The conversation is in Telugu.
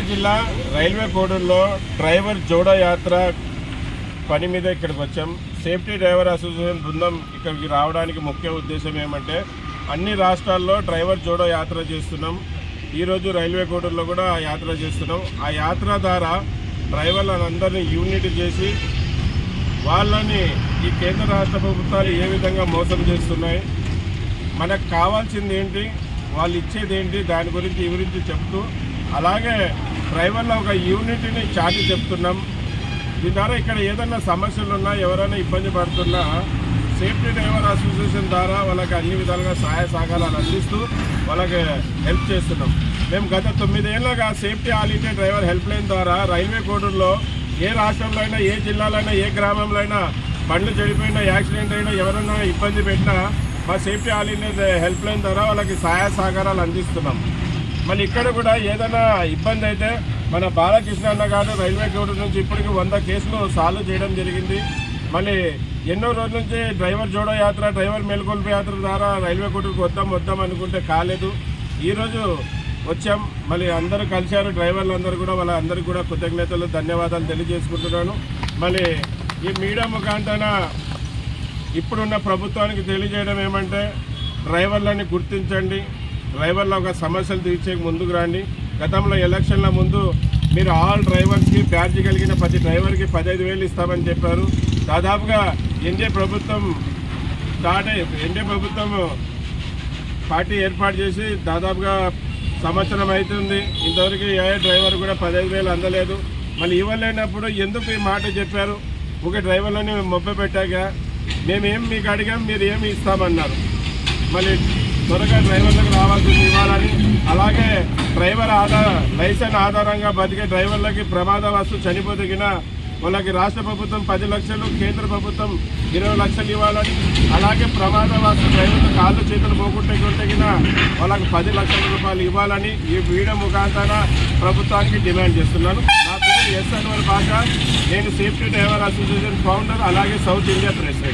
జిల్లా రైల్వే కోడూరులో డ్రైవర్ జోడో యాత్ర పని మీద ఇక్కడికి వచ్చాం. సేఫ్టీ డ్రైవర్ అసోసియేషన్ బృందం ఇక్కడికి రావడానికి ముఖ్య ఉద్దేశం ఏమంటే అన్ని రాష్ట్రాల్లో డ్రైవర్ జోడో యాత్ర చేస్తున్నాం. ఈరోజు రైల్వే కోడూరులో కూడా యాత్ర చేస్తున్నాం. ఆ యాత్ర ద్వారా డ్రైవర్లందరినీ యూనిట్ చేసి వాళ్ళని ఈ కేంద్ర రాష్ట్ర ప్రభుత్వాలు ఏ విధంగా మోసం చేస్తున్నాయి, మనకు కావాల్సింది ఏంటి, వాళ్ళు ఇచ్చేది ఏంటి, దాని గురించి ఈ గురించి చెప్తూ అలాగే డ్రైవర్ల ఒక యూనిట్ని చాటి చెప్తున్నాం. దీని ద్వారా ఇక్కడ ఏదైనా సమస్యలు ఉన్నా ఎవరైనా ఇబ్బంది పడుతున్నా సేఫ్టీ డ్రైవర్ అసోసియేషన్ ద్వారా వాళ్ళకి అన్ని విధాలుగా సహాయ సహకారాలు అందిస్తూ వాళ్ళకి హెల్ప్ చేస్తున్నాం. మేము గత 9 ఏళ్ళగా safety all India driver help line ద్వారా రైల్వే కోడూరులో ఏ రాష్ట్రంలో అయినా, ఏ జిల్లాలో అయినా, ఏ గ్రామంలో అయినా బండ్లు చెడిపోయినా, యాక్సిడెంట్ అయినా, ఎవరైనా ఇబ్బంది పెట్టినా మా safety all India help line ద్వారా వాళ్ళకి సహాయ సహకారాలు అందిస్తున్నాం. మళ్ళీ ఇక్కడ కూడా ఏదైనా ఇబ్బంది అయితే మన బాలకృష్ణ అన్న గారు రైల్వే కోడూరు నుంచి ఇప్పటికి 100 కేసులు సాల్వ్ చేయడం జరిగింది. మళ్ళీ ఎన్నో రోజుల నుంచి డ్రైవర్ జోడో యాత్ర, డ్రైవర్ మేల్కొల్పు యాత్ర ద్వారా రైల్వే కోడూరుకు వద్దాం అనుకుంటే కాలేదు. ఈరోజు వచ్చాం, మళ్ళీ అందరూ కలిశారు. డ్రైవర్లు అందరూ కూడా వాళ్ళందరికీ కూడా కృతజ్ఞతలు, ధన్యవాదాలు తెలియజేసుకుంటున్నాను. మళ్ళీ ఈ మీడియా ముఖాంతర ఇప్పుడున్న ప్రభుత్వానికి తెలియజేయడం ఏమంటే డ్రైవర్లని గుర్తించండి, డ్రైవర్ల ఒక సమస్యలు తీర్చే ముందుకు రండి. గతంలో ఎలక్షన్ల ముందు మీరు ఆల్ డ్రైవర్స్కి బ్యాడ్జి కలిగిన ప్రతి డ్రైవర్కి 15,000 ఇస్తామని చెప్పారు. దాదాపుగా ఎన్డీఏ ప్రభుత్వం పార్టీ ఏర్పాటు చేసి దాదాపుగా సంవత్సరం అవుతుంది. ఇంతవరకు ఏ డ్రైవర్ కూడా 15,000 అందలేదు. మళ్ళీ ఇవ్వలేనప్పుడు ఎందుకు ఈ మాట చెప్పారు? ఒక డ్రైవర్లని మొబ్బ పెట్టాక మేమేం మీకు అడిగాం, మీరు ఏమి ఇస్తామన్నారు. మళ్ళీ త్వరగా డ్రైవర్లకు రావాల్సింది ఇవ్వాలని, అలాగే డ్రైవర్ లైసెన్స్ ఆధారంగా బతికే డ్రైవర్లకి ప్రమాదవస్తు చనిపోతగిన వాళ్ళకి రాష్ట్ర ప్రభుత్వం 10 లక్షలు, కేంద్ర ప్రభుత్వం 20 లక్షలు ఇవ్వాలని, అలాగే ప్రమాదవస్తు డ్రైవర్లు కాళ్ళు చేతులు పోగొట్టుకుంటగిన వాళ్ళకి 10 లక్షల రూపాయలు ఇవ్వాలని ఈ వీడియో ముఖాంతర ప్రభుత్వానికి డిమాండ్ చేస్తున్నాను. నా పేరు ఎస్ అన్వర్ బాషా, నేను సేఫ్టీ డ్రైవర్ అసోసియేషన్ ఫౌండర్, అలాగే సౌత్ ఇండియా ప్రెసిడెంట్.